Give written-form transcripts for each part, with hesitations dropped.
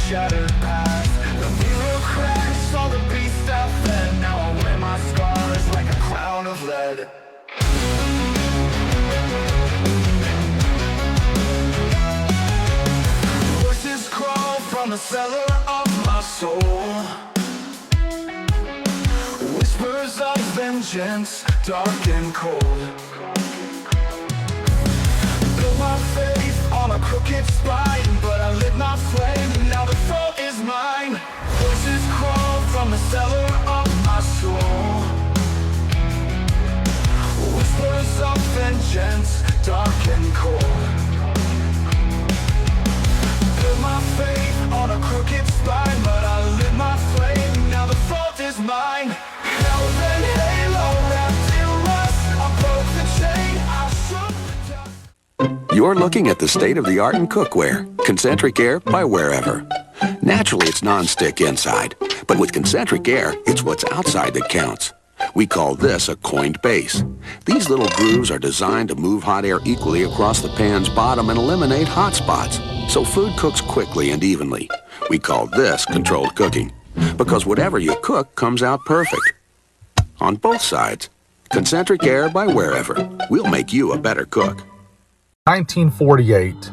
shattered past. The mirror cracks, all the beast I fed. Now I wear my scars like a crown of lead. Voices crawl from the cellar of my soul. Whispers of vengeance, dark and cold. Built my faith on a crooked spine, but I lit my flame, now the fault is mine. Voices crawl from the cellar of my soul. Whispers of vengeance, dark and cold. Built my faith on a crooked spine, but I lit my flame, now the fault is mine. Hell and halo wrapped in rust, I broke the chain, I shook the dust. You're looking at the state-of-the-art in cookware. Concentric Air by Wherever. Naturally, it's non-stick inside, but with Concentric Air, it's what's outside that counts. We call this a coined base. These little grooves are designed to move hot air equally across the pan's bottom and eliminate hot spots, so food cooks quickly and evenly. We call this controlled cooking, because whatever you cook comes out perfect. On both sides, Concentric Air by Wherever. We'll make you a better cook. 1948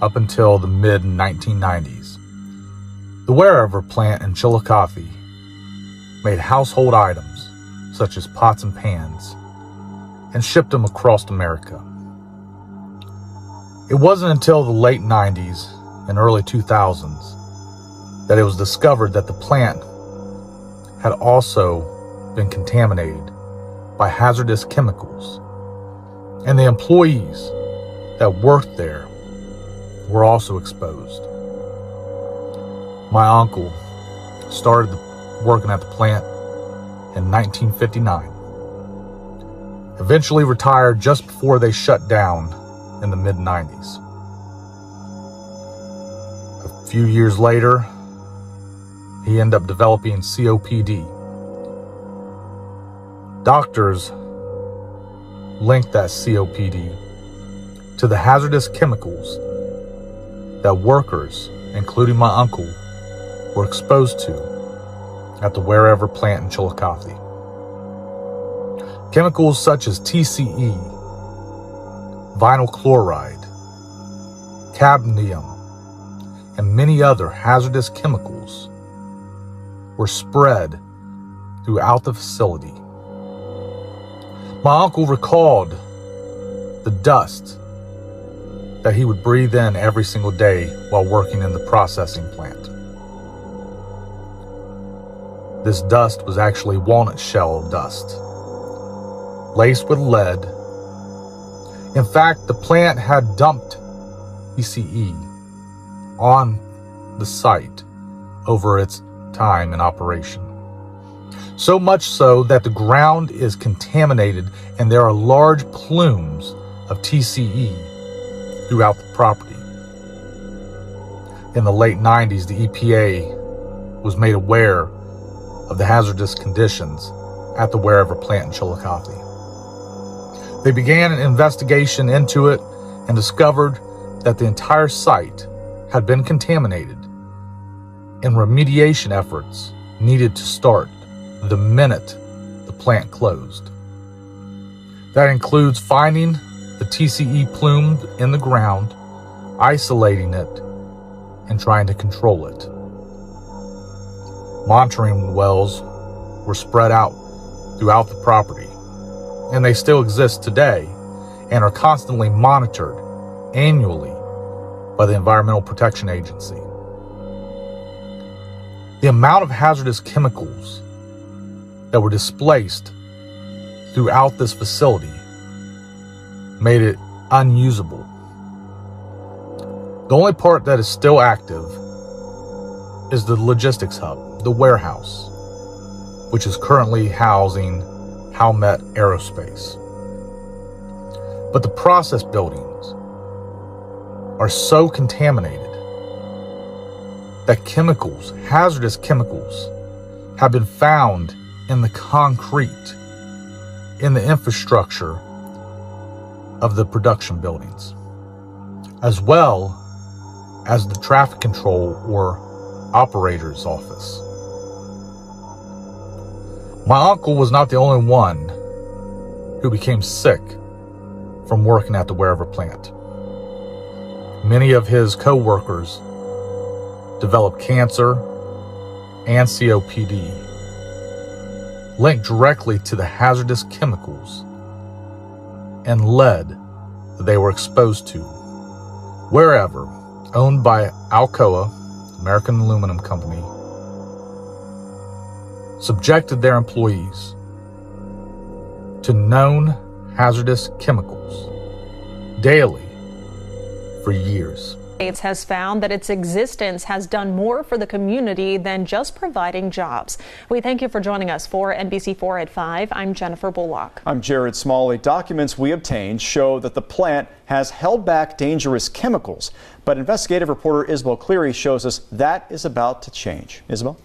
up until the mid-1990s, the Wherever plant in Chillicothe made household items such as pots and pans and shipped them across America. It wasn't until the late 90s and early 2000s that it was discovered that the plant had also been contaminated by hazardous chemicals, and the employees that worked there were also exposed. My uncle started working at the plant in 1959, eventually retired just before they shut down in the mid-90s. A few years later, he ended up developing COPD. Doctors linked that COPD to the hazardous chemicals that workers, including my uncle, were exposed to at the Wherever plant in Chillicothe. Chemicals such as TCE, vinyl chloride, cadmium, and many other hazardous chemicals were spread throughout the facility. My uncle recalled the dust that he would breathe in every single day while working in the processing plant. This dust was actually walnut shell dust, laced with lead. In fact, the plant had dumped TCE on the site over its time in operation. So much so that the ground is contaminated and there are large plumes of TCE throughout the property. In the late 90s, the EPA was made aware of the hazardous conditions at the Wherever plant in Chillicothe. They began an investigation into it and discovered that the entire site had been contaminated, and remediation efforts needed to start the minute the plant closed. That includes finding the TCE plume in the ground, isolating it, and trying to control it. Monitoring wells were spread out throughout the property, and they still exist today and are constantly monitored annually by the Environmental Protection Agency. The amount of hazardous chemicals that were displaced throughout this facility made it unusable. The only part that is still active is the logistics hub, the warehouse, which is currently housing Howmet Aerospace. But the process buildings are so contaminated that chemicals, hazardous chemicals, have been found in the concrete, in the infrastructure of the production buildings, as well as the traffic control or operator's office. My uncle was not the only one who became sick from working at the Wherever plant. Many of his co-workers developed cancer and COPD, linked directly to the hazardous chemicals and lead that they were exposed to. Wherever, owned by Alcoa, American Aluminum Company, subjected their employees to known hazardous chemicals daily for years. States has found that its existence has done more for the community than just providing jobs. We thank you for joining us for NBC4 at 5. I'm Jennifer Bullock. I'm Jared Smalley. Documents we obtained show that the plant has held back dangerous chemicals, but investigative reporter Isabel Cleary shows us that is about to change. Isabel?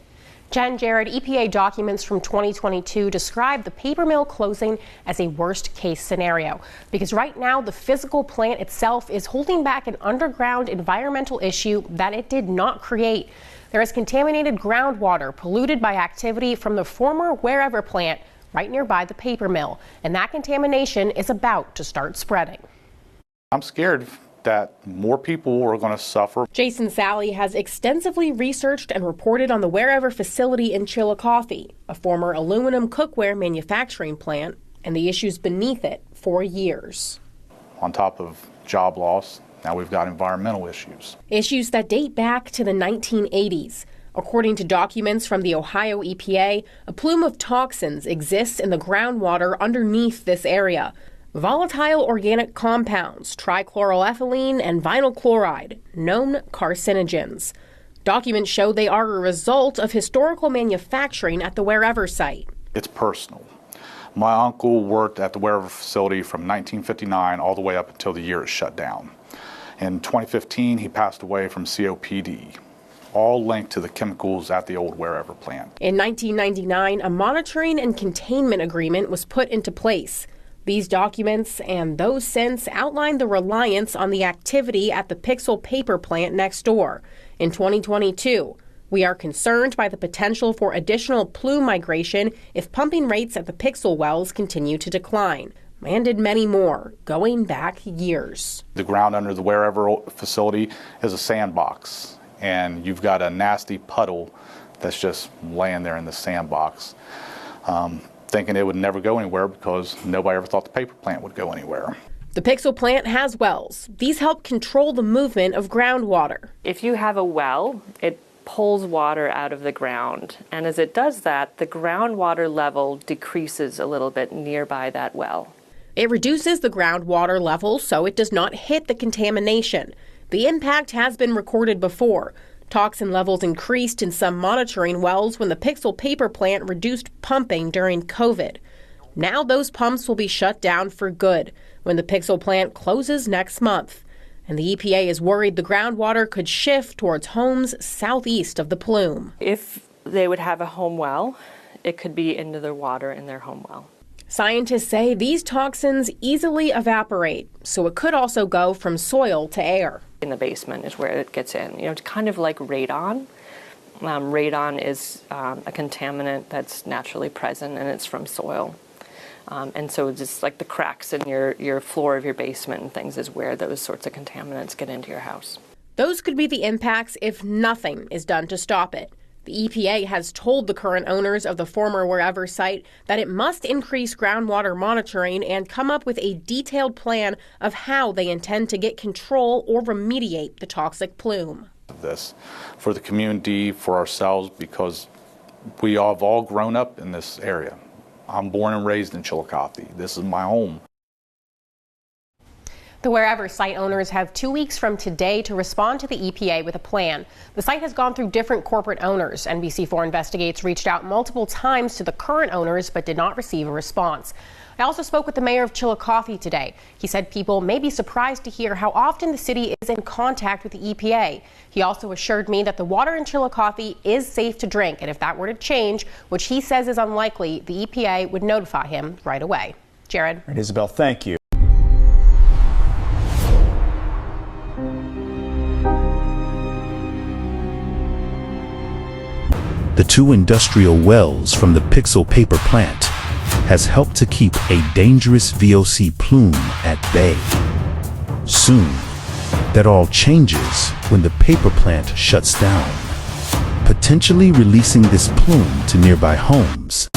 Jen, Jared, EPA documents from 2022 describe the paper mill closing as a worst case scenario because right now the physical plant itself is holding back an underground environmental issue that it did not create. There is contaminated groundwater polluted by activity from the former Wherever plant right nearby the paper mill, and that contamination is about to start spreading. I'm scared that more people are going to suffer. Jason Sally has extensively researched and reported on the Wherever facility in Chillicothe, a former aluminum cookware manufacturing plant, and the issues beneath it for years. On top of job loss, now we've got environmental issues. Issues that date back to the 1980s. According to documents from the Ohio EPA, a plume of toxins exists in the groundwater underneath this area. Volatile organic compounds, trichloroethylene and vinyl chloride, known carcinogens. Documents show they are a result of historical manufacturing at the Wherever site. It's personal. My uncle worked at the Wherever facility from 1959 all the way up until the year it shut down. In 2015, he passed away from COPD, all linked to the chemicals at the old Wherever plant. In 1999, a monitoring and containment agreement was put into place. These documents and those since outline the reliance on the activity at the Pixel paper plant next door. In 2022, we are concerned by the potential for additional plume migration if pumping rates at the Pixel wells continue to decline. And did many more, going back years. The ground under the Wherever facility is a sandbox, and you've got a nasty puddle that's just laying there in the sandbox. Thinking it would never go anywhere because nobody ever thought the paper plant would go anywhere. The Pixel plant has wells. These help control the movement of groundwater. If you have a well, it pulls water out of the ground. And as it does that, the groundwater level decreases a little bit nearby that well. It reduces the groundwater level so it does not hit the contamination. The impact has been recorded before. Toxin levels increased in some monitoring wells when the Pixel paper plant reduced pumping during COVID. Now those pumps will be shut down for good when the Pixel plant closes next month. And the EPA is worried the groundwater could shift towards homes southeast of the plume. If they would have a home well, it could be into the water in their home well. Scientists say these toxins easily evaporate, so it could also go from soil to air. In the basement is where it gets in. It's kind of like radon. Radon is a contaminant that's naturally present, and it's from soil. And so just like the cracks in your floor of your basement and things is where those sorts of contaminants get into your house. Those could be the impacts if nothing is done to stop it. The EPA has told the current owners of the former Wherever site that it must increase groundwater monitoring and come up with a detailed plan of how they intend to get control or remediate the toxic plume. This for the community, for ourselves, because we have all grown up in this area. I'm born and raised in Chillicothe. This is my home. The Wherever site owners have 2 weeks from today to respond to the EPA with a plan. The site has gone through different corporate owners. NBC4 Investigates reached out multiple times to the current owners but did not receive a response. I also spoke with the mayor of Chillicothe today. He said people may be surprised to hear how often the city is in contact with the EPA. He also assured me that the water in Chillicothe is safe to drink, and if that were to change, which he says is unlikely, the EPA would notify him right away. Jared. All right, Isabel, thank you. the 2 industrial wells from the Pixel paper plant has helped to keep a dangerous VOC plume at bay. Soon, that all changes when the paper plant shuts down, potentially releasing this plume to nearby homes.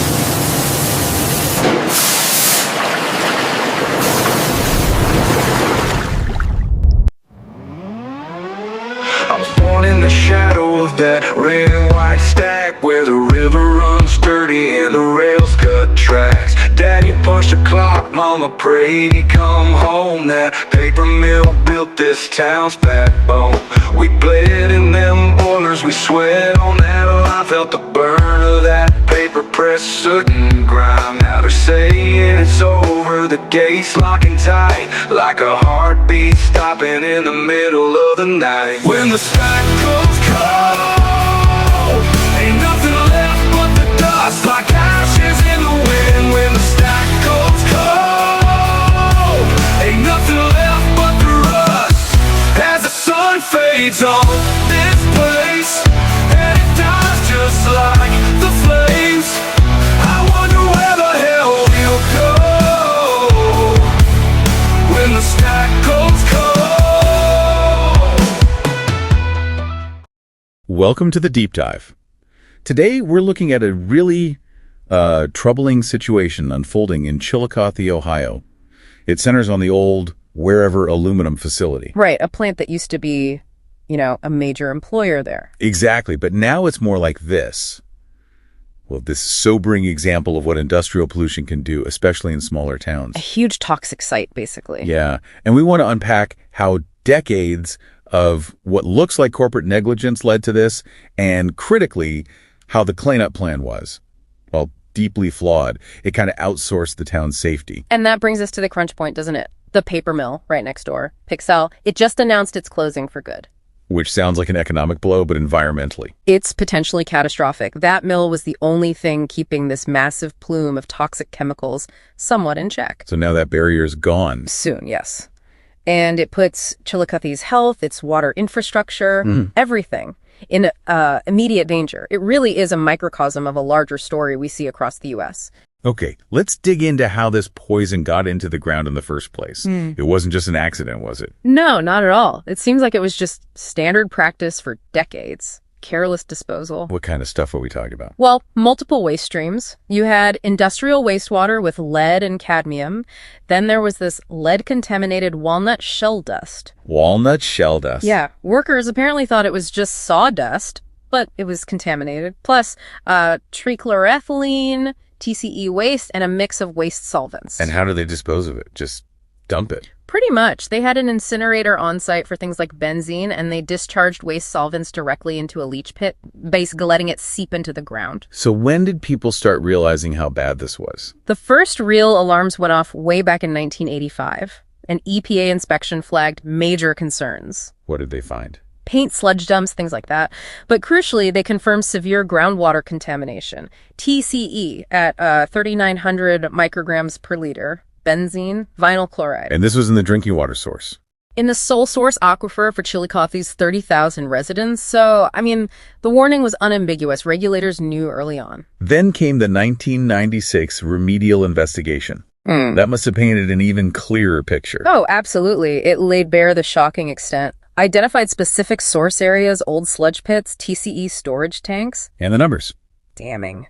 Born in the shadow of that red and white stack, where the river runs dirty and the rails cut tracks. Daddy punched the clock, mama prayed he'd come home. That paper mill built this town's backbone. We bled in them boilers, we sweat on that line. Felt the burn of that paper press, soot and grime. Now they're saying it's over, the gates locking tight, like a heartbeat stopping in the middle of the night. When the stack goes cold, ain't nothing left but the dust, like ashes in the wind. When the stack goes cold, ain't nothing left but the rust, as the sun fades on this place, and it dies just like the flames. I wonder where the hell we'll go when the stack goes cold. Welcome to the Deep Dive. Today we're looking at a really troubling situation unfolding in Chillicothe, Ohio. It centers on the old Wherever aluminum facility. Right, a plant that used to be, a major employer there. Exactly, but now it's more like this. Well, this sobering example of what industrial pollution can do, especially in smaller towns. A huge toxic site, basically. Yeah, and we want to unpack how decades of what looks like corporate negligence led to this, and critically, how the cleanup plan was. Well, deeply flawed. It kind of outsourced the town's safety. And that brings us to the crunch point, doesn't it? The paper mill right next door, Pixel, it just announced its closing for good. Which sounds like an economic blow, but environmentally. It's potentially catastrophic. That mill was the only thing keeping this massive plume of toxic chemicals somewhat in check. So now that barrier's gone. Soon, yes. And it puts Chillicothe's health, its water infrastructure, everything in immediate danger. It really is a microcosm of a larger story we see across the U.S. Okay, let's dig into how this poison got into the ground in the first place. It wasn't just an accident, was it? No, not at all. It seems like it was just standard practice for decades. Careless disposal. What kind of stuff are we talking about? Well, multiple waste streams. You had industrial wastewater with lead and cadmium. Then there was this lead-contaminated walnut shell dust. Walnut shell dust? Yeah. Workers apparently thought it was just sawdust, but it was contaminated. Plus, trichloroethylene, TCE waste, and a mix of waste solvents. And how do they dispose of it? Just dump it? Pretty much. They had an incinerator on site for things like benzene, and they discharged waste solvents directly into a leach pit, basically letting it seep into the ground. So when did people start realizing how bad this was? The first real alarms went off way back in 1985. An EPA inspection flagged major concerns. What did they find? Paint sludge dumps, things like that. But crucially, they confirmed severe groundwater contamination, TCE, at 3,900 micrograms per liter. Benzene, vinyl chloride. And this was in the drinking water source? In the sole source aquifer for Chillicothe's 30,000 residents. So, the warning was unambiguous. Regulators knew early on. Then came the 1996 remedial investigation. That must have painted an even clearer picture. Oh, absolutely. It laid bare the shocking extent. Identified specific source areas, old sludge pits, TCE storage tanks. And the numbers. Damning.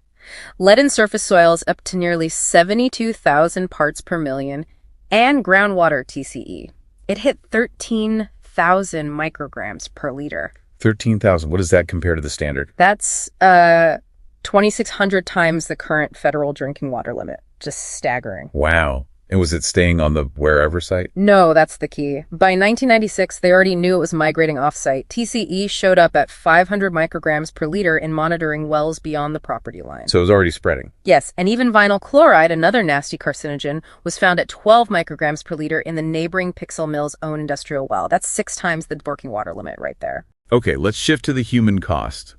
Lead in surface soils up to nearly 72,000 parts per million, and groundwater TCE. It hit 13,000 micrograms per liter. 13,000. What does that compare to the standard? That's 2,600 times the current federal drinking water limit. Just staggering. Wow. And was it staying on the wherever site? No, that's the key. By 1996, they already knew it was migrating off-site. TCE showed up at 500 micrograms per liter in monitoring wells beyond the property line. So it was already spreading? Yes, and even vinyl chloride, another nasty carcinogen, was found at 12 micrograms per liter in the neighboring Pixel Mill's own industrial well. That's 6 times the working water limit right there. Okay, let's shift to the human cost.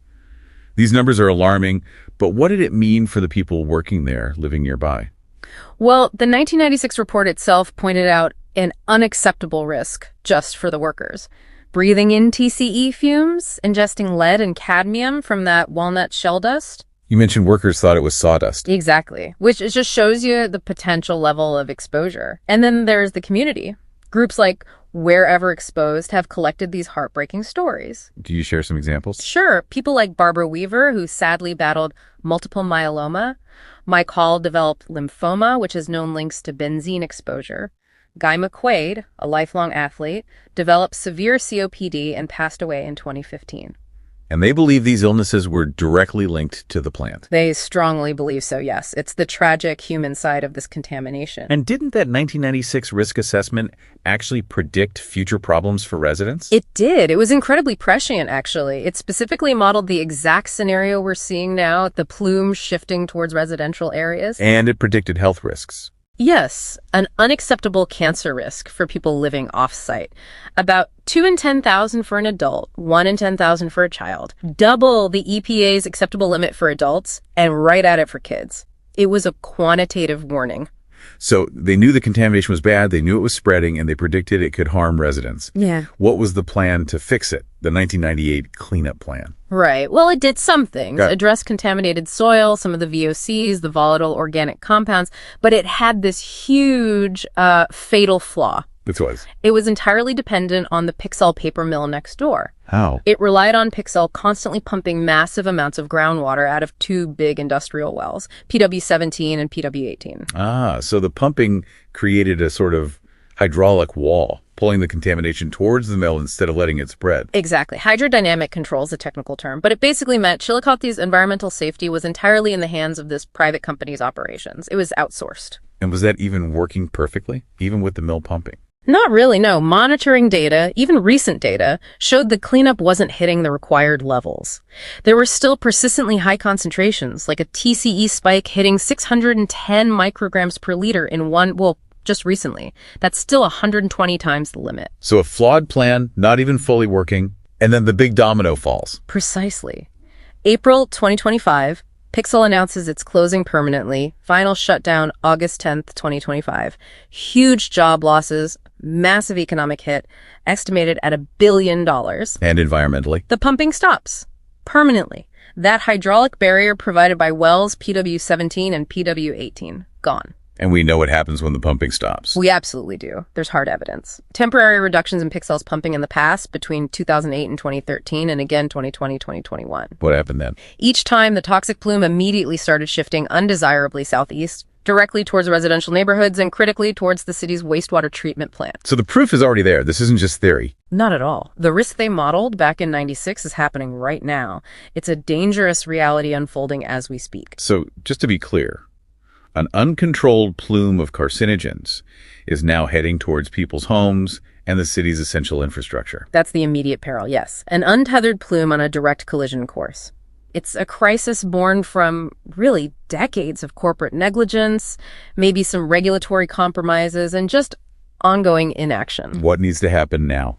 These numbers are alarming, but what did it mean for the people working there, living nearby? Well, the 1996 report itself pointed out an unacceptable risk just for the workers. breathing in TCE fumes, ingesting lead and cadmium from that walnut shell dust. You mentioned workers thought it was sawdust. Exactly, which it just shows you the potential level of exposure. And then there's the community. Groups like Wherever Exposed have collected these heartbreaking stories. Do you share some examples? Sure. People like Barbara Weaver, who sadly battled multiple myeloma. Mike Hall developed lymphoma, which has known links to benzene exposure. Guy McQuaid, a lifelong athlete, developed severe COPD and passed away in 2015. And they believe these illnesses were directly linked to the plant. They strongly believe so, yes. It's the tragic human side of this contamination. And didn't that 1996 risk assessment actually predict future problems for residents? It did. It was incredibly prescient, actually. It specifically modeled the exact scenario we're seeing now, the plume shifting towards residential areas. And it predicted health risks. Yes, an unacceptable cancer risk for people living off-site. About 2 in 10,000 for an adult, 1 in 10,000 for a child. Double the EPA's acceptable limit for adults, and right at it for kids. It was a quantitative warning. So they knew the contamination was bad, they knew it was spreading, and they predicted it could harm residents. Yeah. What was the plan to fix it? The 1998 cleanup plan. Right. Well, it did some things. Okay. Address contaminated soil, some of the VOCs, the volatile organic compounds, but it had this huge fatal flaw. This was? It was entirely dependent on the Pixel paper mill next door. How? It relied on Pixel constantly pumping massive amounts of groundwater out of 2 big industrial wells, PW17 and PW18. Ah, so the pumping created a sort of hydraulic wall, pulling the contamination towards the mill instead of letting it spread. Exactly. Hydrodynamic control is a technical term, but it basically meant Chillicothe's environmental safety was entirely in the hands of this private company's operations. It was outsourced. And was that even working perfectly, even with the mill pumping? Not really, no. Monitoring data, even recent data, showed the cleanup wasn't hitting the required levels. There were still persistently high concentrations, like a TCE spike hitting 610 micrograms per liter in just recently. That's still 120 times the limit. So a flawed plan, not even fully working, and then the big domino falls. Precisely. April 2025, Pixel announces it's closing permanently. Final shutdown August 10th, 2025. Huge job losses, massive economic hit, estimated at $1 billion. And environmentally. The pumping stops permanently. That hydraulic barrier provided by wells PW17 and PW18, gone. And we know what happens when the pumping stops. We absolutely do. There's hard evidence. Temporary reductions in Pixel's pumping in the past between 2008 and 2013 and again 2020, 2021. What happened then? Each time, the toxic plume immediately started shifting undesirably southeast, directly towards residential neighborhoods and critically towards the city's wastewater treatment plant. So the proof is already there. This isn't just theory. Not at all. The risk they modeled back in '96 is happening right now. It's a dangerous reality unfolding as we speak. So just to be clear, an uncontrolled plume of carcinogens is now heading towards people's homes and the city's essential infrastructure. That's the immediate peril, yes. An untethered plume on a direct collision course. It's a crisis born from really decades of corporate negligence, maybe some regulatory compromises, and just ongoing inaction. What needs to happen now?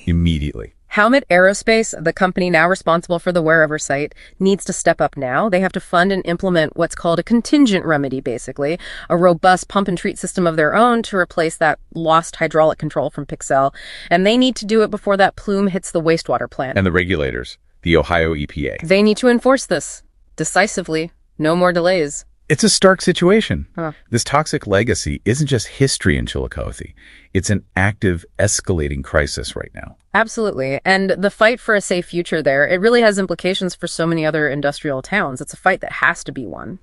Immediately. Howmet Aerospace, the company now responsible for the Wherever site, needs to step up now. They have to fund and implement what's called a contingent remedy, basically, a robust pump and treat system of their own to replace that lost hydraulic control from Pixel. And they need to do it before that plume hits the wastewater plant. And the regulators, the Ohio EPA. They need to enforce this decisively. No more delays. It's a stark situation. Huh. This toxic legacy isn't just history in Chillicothe. It's an active, escalating crisis right now. Absolutely. And the fight for a safe future there, it really has implications for so many other industrial towns. It's a fight that has to be won.